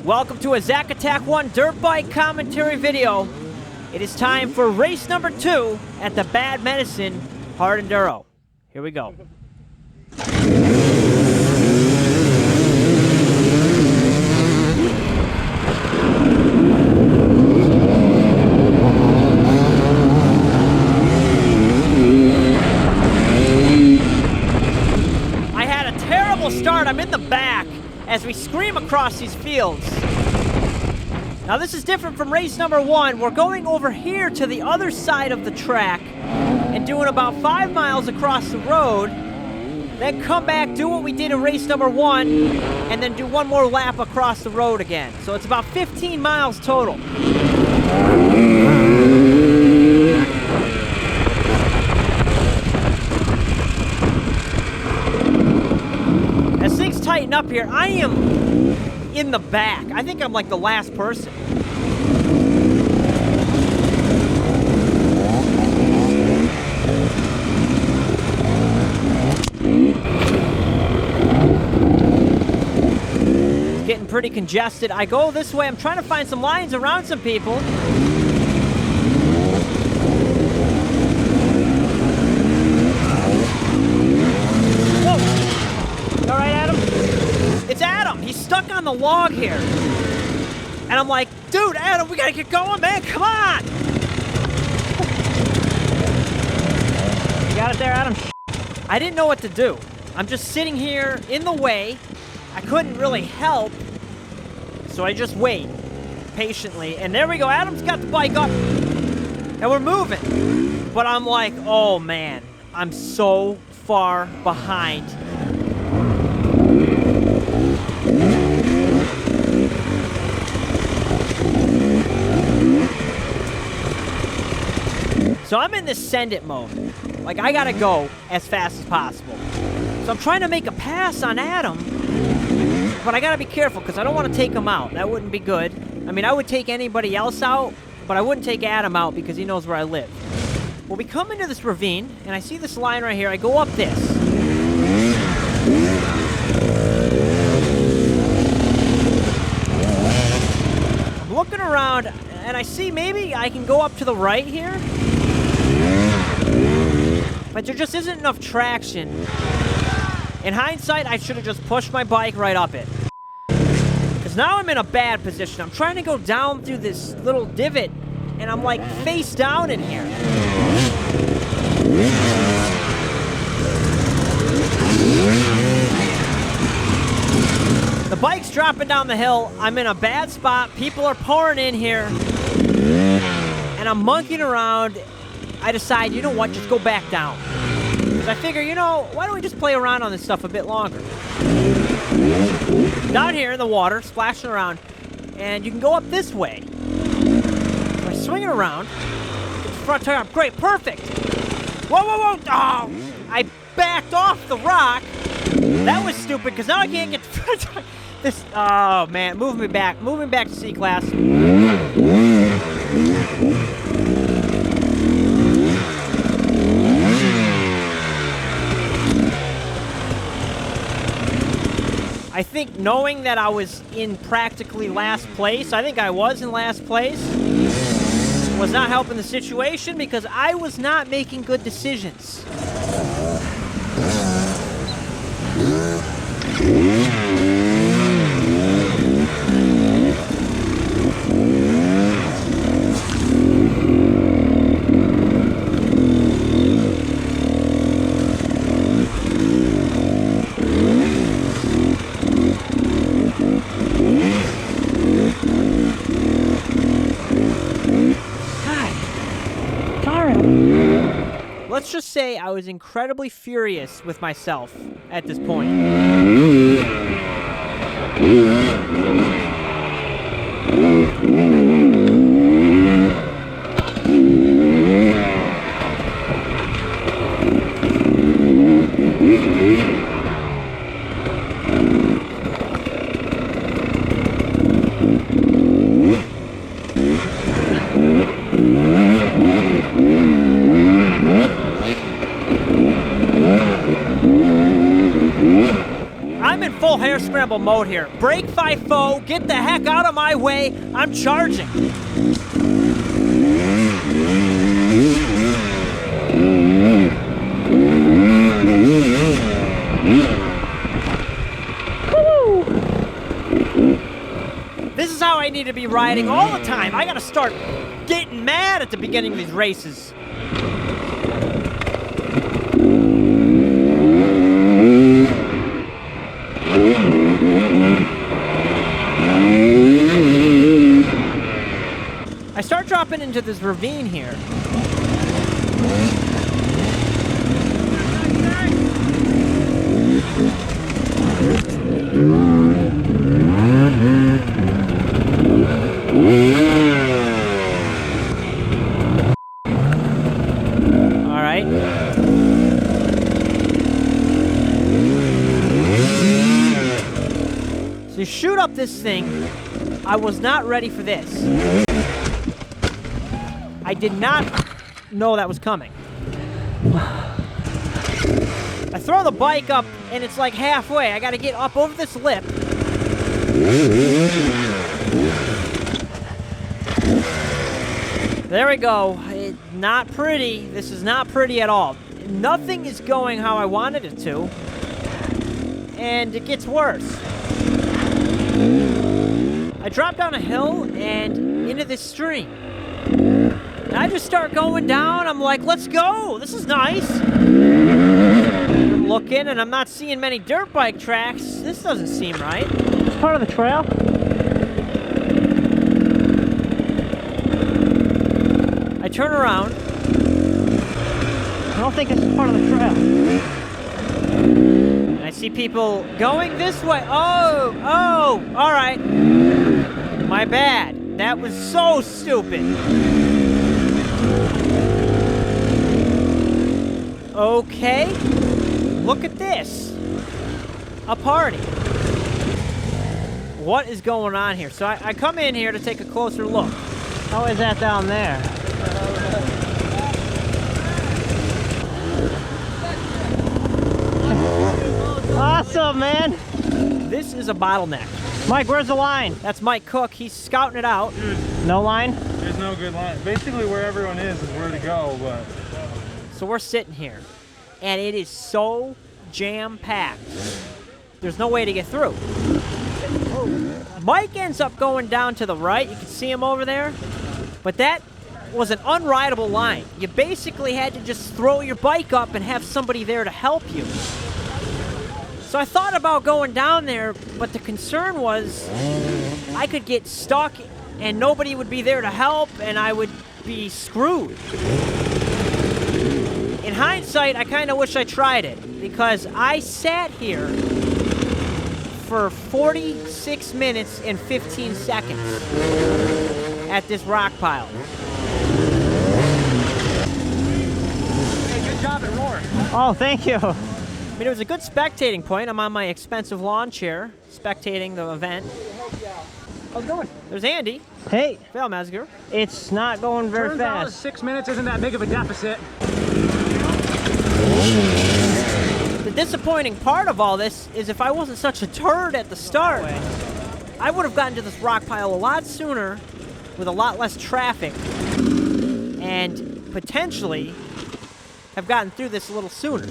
Welcome to a ZA1 dirt bike commentary video. It is time for race number 2 at the Bad Medicine Hard Enduro. Here we go. I had a terrible start. I'm in the back as we scream across these fields. Now this is different from race number 1. We're going over here to the other side of the track and doing about 5 miles across the road, then come back, do what we did in race number 1, and then do one more lap across the road again. So it's about 15 miles total. As things tighten up here, I am in the back. I think I'm like the last person. It's getting pretty congested. I go this way. I'm trying to find some lines around some people. All right, Adam? It's Adam. He's stuck on the log here. And I'm like, dude, Adam, we gotta get going, man. Come on. You got it there, Adam? I didn't know what to do. I'm just sitting here in the way. I couldn't really help. So I just wait patiently. And there we go. Adam's got the bike up. And we're moving. But I'm like, oh, man. I'm so far behind. So I'm in this send it mode. Like, I gotta go as fast as possible. So I'm trying to make a pass on Adam, but I gotta be careful because I don't want to take him out. That wouldn't be good. I mean, I would take anybody else out, but I wouldn't take Adam out because he knows where I live. Well, we come into this ravine, and I see this line right here. I go up this. I'm looking around, and I see maybe I can go up to the right here. But there just isn't enough traction. In hindsight, I should have just pushed my bike right up it. Because now I'm in a bad position. I'm trying to go down through this little divot, and I'm like face down in here. The bike's dropping down the hill. I'm in a bad spot. People are pouring in here. And I'm monkeying around. I decide, you know what, just go back down. Because I figure, you know, why don't we just play around on this stuff a bit longer? Down here in the water, splashing around, and you can go up this way. So I swing it around, get the front tire up, great, perfect! Whoa, whoa, whoa, oh! I backed off the rock. That was stupid, because now I can't get the front tire. This, oh man, moving back to C-Class. I think knowing that I was in practically last place, I think I was in last place, was not helping the situation because I was not making good decisions. Let's just say I was incredibly furious with myself at this point. I'm in full hair scramble mode here. Brake FIFO, get the heck out of my way. I'm charging. Woo! This is how I need to be riding all the time. I gotta start getting mad at the beginning of these races. I start dropping into this ravine here. All right. So you shoot up this thing. I was not ready for this. I did not know that was coming. I throw the bike up, and it's like halfway. I gotta get up over this lip. There we go. Not pretty. This is not pretty at all. Nothing is going how I wanted it to. And it gets worse. I drop down a hill and into this stream. And I just start going down. I'm like, let's go. This is nice. I'm looking, and I'm not seeing many dirt bike tracks. This doesn't seem right. It's part of the trail. I turn around. I don't think this is part of the trail. And I see people going this way. Oh, all right. My bad. That was so stupid. Okay, look at this. A party. What is going on here? So I come in here to take a closer look. How is that down there? Awesome, man. This is a bottleneck. Mike, where's the line? That's Mike Cook. He's scouting it out. Dude, no line? There's no good line. Basically, where everyone is where to go, but... So we're sitting here, and it is so jam-packed. There's no way to get through. Mike ends up going down to the right. You can see him over there. But that was an unrideable line. You basically had to just throw your bike up and have somebody there to help you. So I thought about going down there, but the concern was I could get stuck and nobody would be there to help, and I would be screwed. In hindsight, I kind of wish I tried it, because I sat here for 46 minutes and 15 seconds at this rock pile. Hey, good job at Roar. Oh, thank you. I mean, it was a good spectating point. I'm on my expensive lawn chair, spectating the event. How's it going? There's Andy. Hey, Fail Mazgur. it's not going very Turns out fast. 6 minutes isn't that big of a deficit. The disappointing part of all this is if I wasn't such a turd at the start, I would have gotten to this rock pile a lot sooner with a lot less traffic and potentially have gotten through this a little sooner.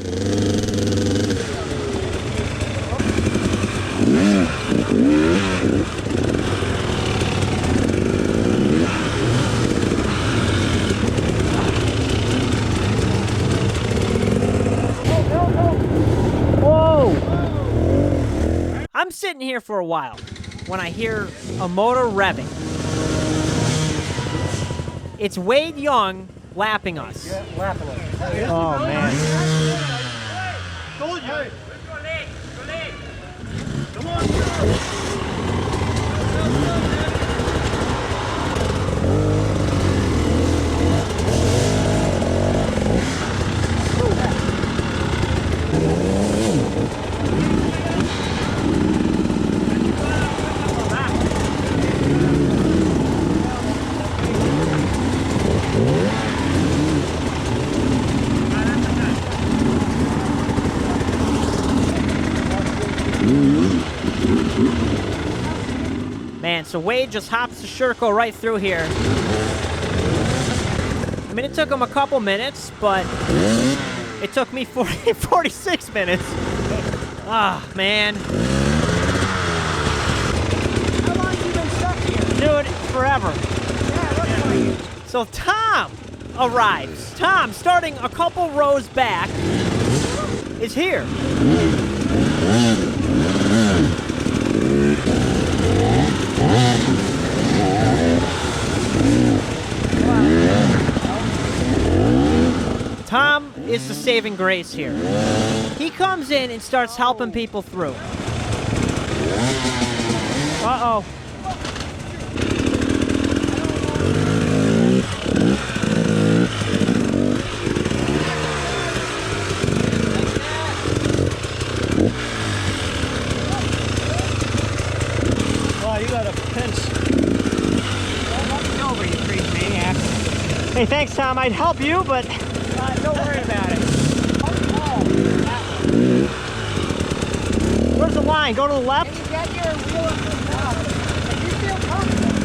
I'm sitting here for a while when I hear a motor revving. It's Wade Young lapping us. Yeah, lapping us. Oh, man. Told you. Come on. Man, so Wade just hops the Sherco right through here. I mean, it took him a couple minutes, but it took me 46 minutes. Ah, man. How long have you been stuck here? Dude, forever. Yeah, it looks like it. So Tom arrives. Tom, starting a couple rows back, is here. Tom is the saving grace here. He comes in and starts helping people through. Uh-oh. Wow, you got a pinch. Over, you crazy maniac. Hey, thanks, Tom. I'd help you, but Don't worry about it. where's the line? Go to the left? You got your wheel up the top. If you feel comfortable,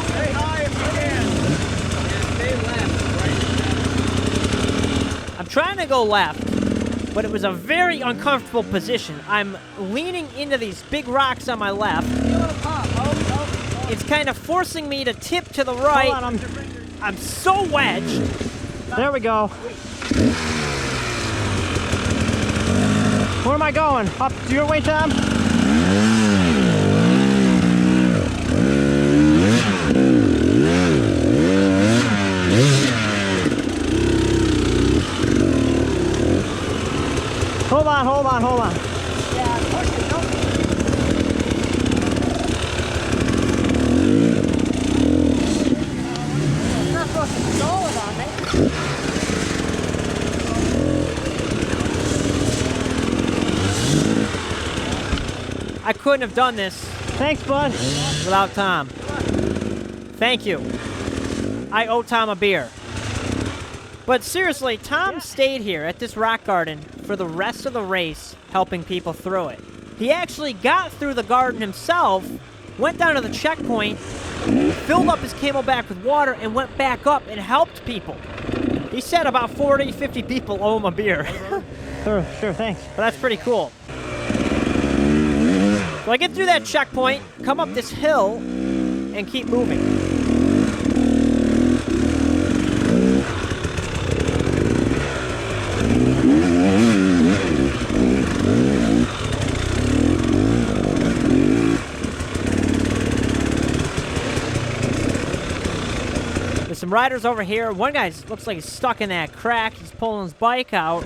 stay high if you can. Stay left, right? I'm trying to go left, but it was a very uncomfortable position. I'm leaning into these big rocks on my left. It's kind of forcing me to tip to the right. Hold on, I'm so wedged. there we go. Where am I going? Up your way, Tom? Hold on, hold on, hold on. Yeah, push it. Don't. You're not supposed to stall it on me. I couldn't have done this Thanks, bud. without Tom. Thank you. I owe Tom a beer. But seriously, Tom stayed here at this rock garden for the rest of the race, helping people through it. He actually got through the garden himself, went down to the checkpoint, filled up his camelback with water, and went back up and helped people. He said about 40, 50 people owe him a beer. Sure, thanks. But that's pretty cool. So I get through that checkpoint, come up this hill, and keep moving. There's some riders over here. One guy looks like he's stuck in that crack. He's pulling his bike out.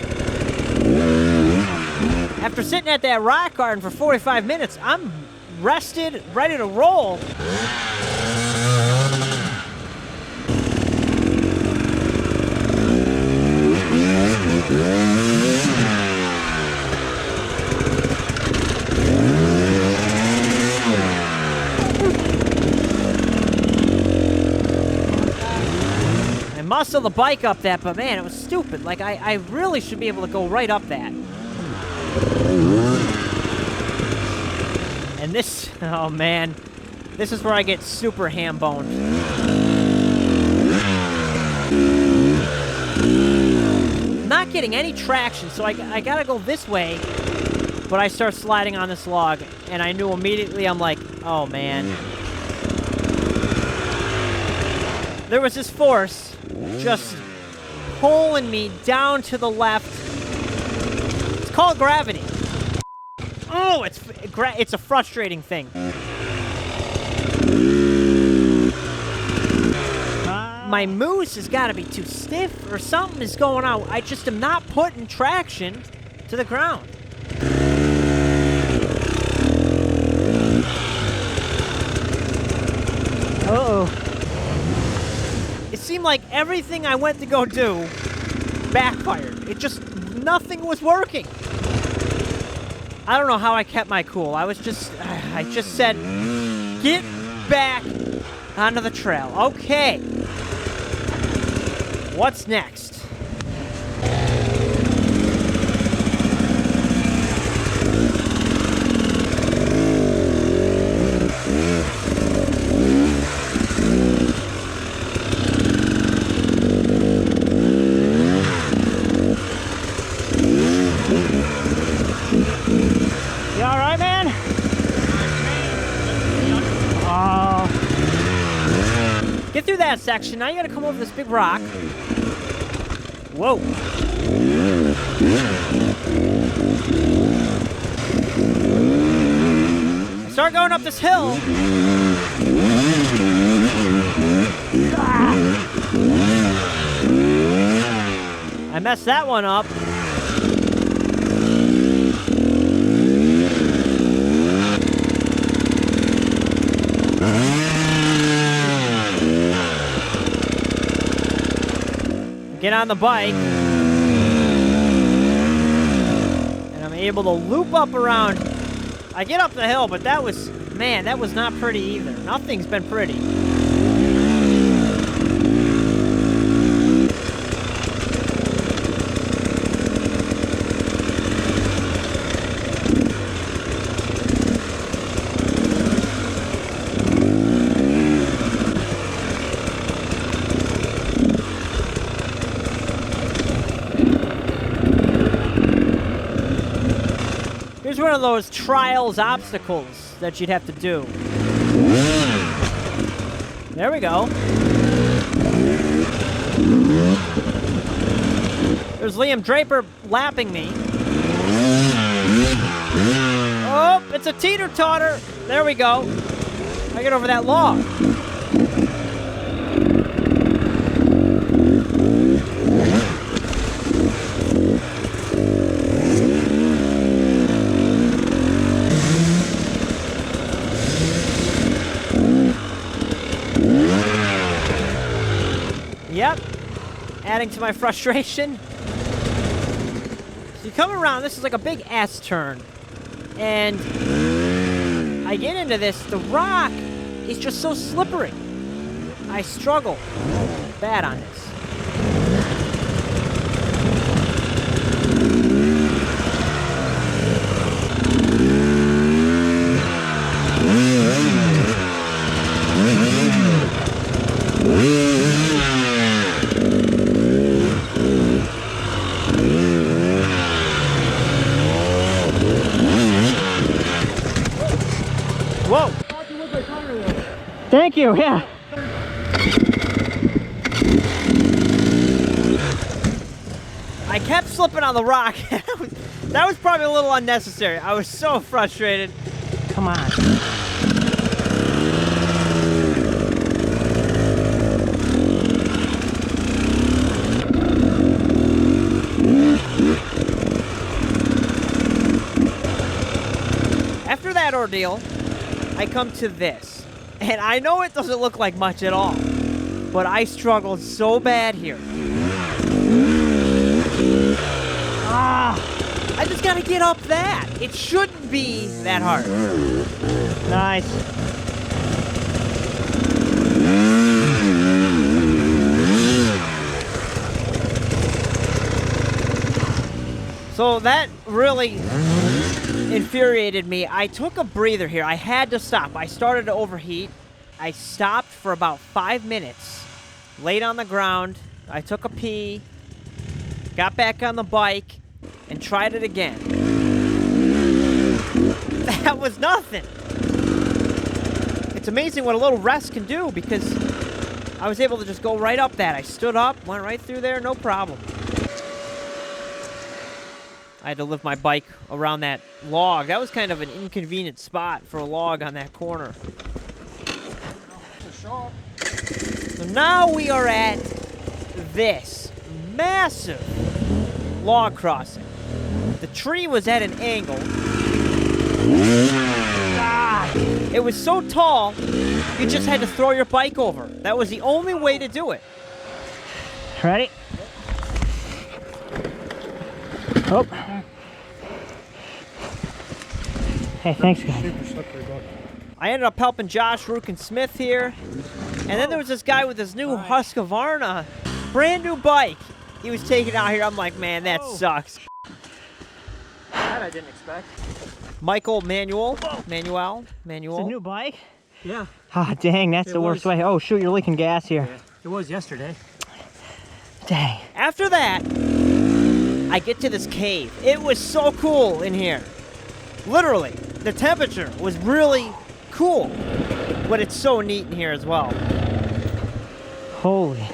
After sitting at that rock garden for 45 minutes, I'm rested, ready to roll. I muscled the bike up that, but man, it was stupid. Like, I really should be able to go right up that. And this, oh man, this is where I get super ham-boned. Not getting any traction, so I gotta go this way, but I start sliding on this log, and I knew immediately, I'm like, oh man. There was this force just pulling me down to the left. It's called gravity. Oh, it's a frustrating thing. My moose has got to be too stiff or something is going on. I just am not putting traction to the ground. Uh-oh. It seemed like everything I went to go do backfired. Nothing was working. I don't know how I kept my cool. I just said, get back onto the trail. Okay. What's next? You all right, man? Oh. Get through that section. Now you gotta come over this big rock. Whoa. I start going up this hill. I messed that one up. Get on the bike. And I'm able to loop up around. I get up the hill, but that was, man, that was not pretty either. Nothing's been pretty. Here's one of those trials obstacles that you'd have to do. There we go. There's Liam Draper lapping me. Oh, it's a teeter-totter. There we go. I get over that log. Yep, adding to my frustration. So you come around, this is like a big S turn, and I get into this, the rock is just so slippery. I struggle bad on this. Whoa! Thank you, yeah. I kept slipping on the rock. That was probably a little unnecessary. I was so frustrated. Come on. After that ordeal, I come to this. And I know it doesn't look like much at all, but I struggled so bad here. I just gotta get up that. It shouldn't be that hard. Nice. So that really infuriated me. I took a breather here. I had to stop. I started to overheat. I stopped for about 5 minutes, laid on the ground. I took a pee, got back on the bike, and tried it again. That was nothing. It's amazing what a little rest can do, because I was able to just go right up that. I stood up, went right through there, no problem. I had to lift my bike around that log. That was kind of an inconvenient spot for a log on that corner. So now we are at this massive log crossing. The tree was at an angle. It was so tall, you just had to throw your bike over. That was the only way to do it. Ready? Oh. Hey, thanks, guys. I ended up helping Josh Rook and Smith here. And then there was this guy with his new Husqvarna, brand new bike. He was taking out here. I'm like, man, that sucks. That I didn't expect. Michael Manuel. It's a new bike? Yeah, Ah, dang, that's the worst way. Oh, shoot, you're leaking gas here. it was yesterday. Dang. After that, I get to this cave. It was so cool in here. Literally, the temperature was really cool. But it's so neat in here as well. Holy.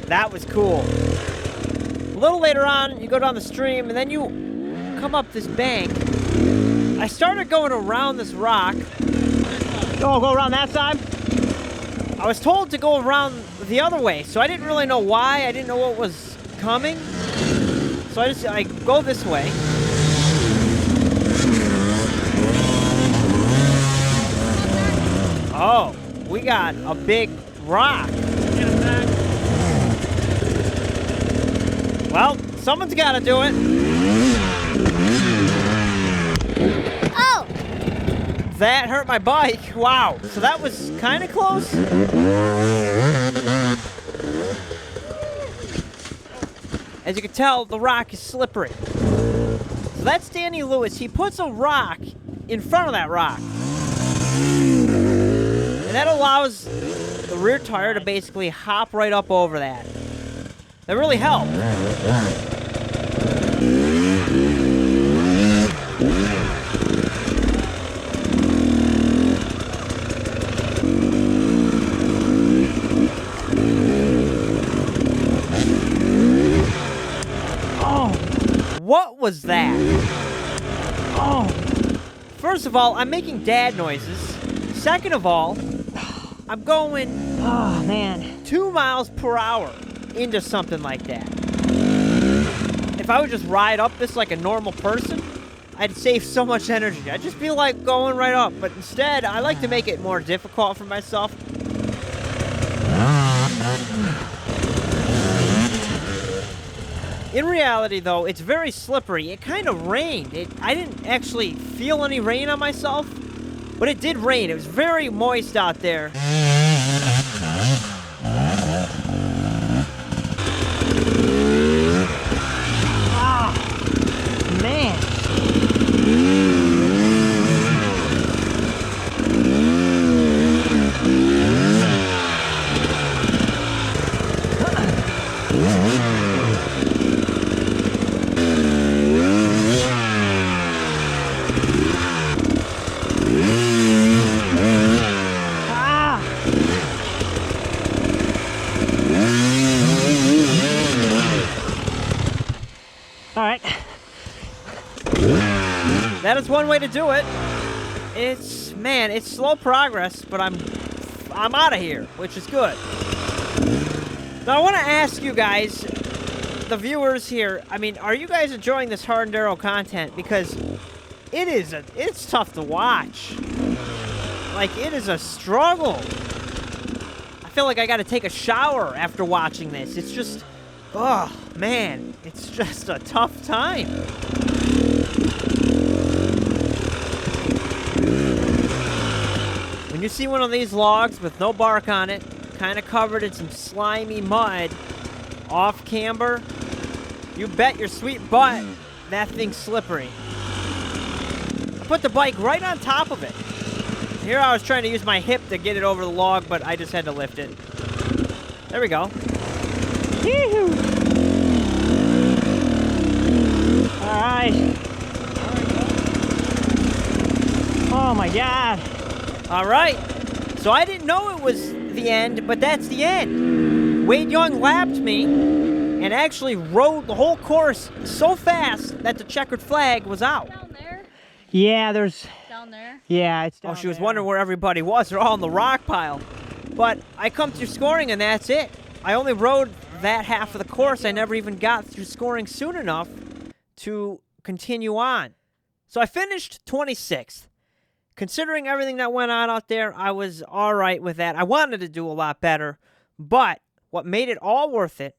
That was cool. A little later on, you go down the stream, and then you come up this bank. I started going around this rock. Oh, go around that side? I was told to go around the other way, so I didn't really know why. I didn't know what was coming. So I go this way. Oh, we got a big rock. Well, someone's got to do it. Oh! That hurt my bike. Wow. So that was kind of close. As you can tell, the rock is slippery. So that's Danny Lewis. He puts a rock in front of that rock. And that allows the rear tire to basically hop right up over that. That really helped. Oh, what was that? Oh. First of all, I'm making dad noises. Second of all, I'm going Oh, man. 2 miles per hour into something like that. If I would just ride up this like a normal person, I'd save so much energy. I'd just be like going right up. But instead, I like to make it more difficult for myself. In reality, though, it's very slippery. It kind of rained. I didn't actually feel any rain on myself, but it did rain. It was very moist out there. Man. All right. That is one way to do it. It's slow progress, but I'm out of here, which is good. Now I want to ask you guys, the viewers here, I mean, are you guys enjoying this hard enduro content? Because it's tough to watch. Like, it is a struggle. I feel like I got to take a shower after watching this. It's just, oh man, it's just a tough time. When you see one of these logs with no bark on it, kind of covered in some slimy mud, off camber, you bet your sweet butt that thing's slippery. I put the bike right on top of it. Here I was trying to use my hip to get it over the log, but I just had to lift it. There we go. Yee-hoo. All right. Oh my God. All right. So I didn't know it was the end, but that's the end. Wade Young lapped me and actually rode the whole course so fast that the checkered flag was out. Down there? Yeah, there's... Down there? Yeah, it's down Oh, she was there. wondering where everybody was. They're all in the rock pile. But I come through scoring, and that's it. I only rode that half of the course. I never even got through scoring soon enough to continue on. So I finished 26th. Considering everything that went on out there, I was all right with that. I wanted to do a lot better, but what made it all worth it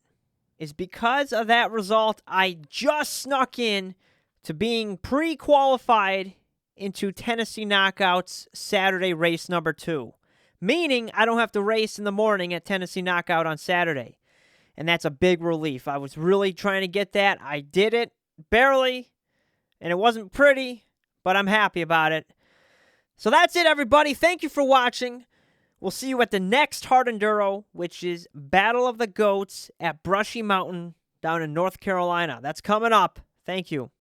is because of that result, I just snuck in to being pre-qualified into Tennessee Knockouts Saturday race number 2. Meaning I don't have to race in the morning at Tennessee Knockout on Saturday. And that's a big relief. I was really trying to get that. I did it, barely, and it wasn't pretty, but I'm happy about it. So that's it, everybody. Thank you for watching. We'll see you at the next Hard Enduro, which is Battle of the Goats at Brushy Mountain down in North Carolina. That's coming up. Thank you.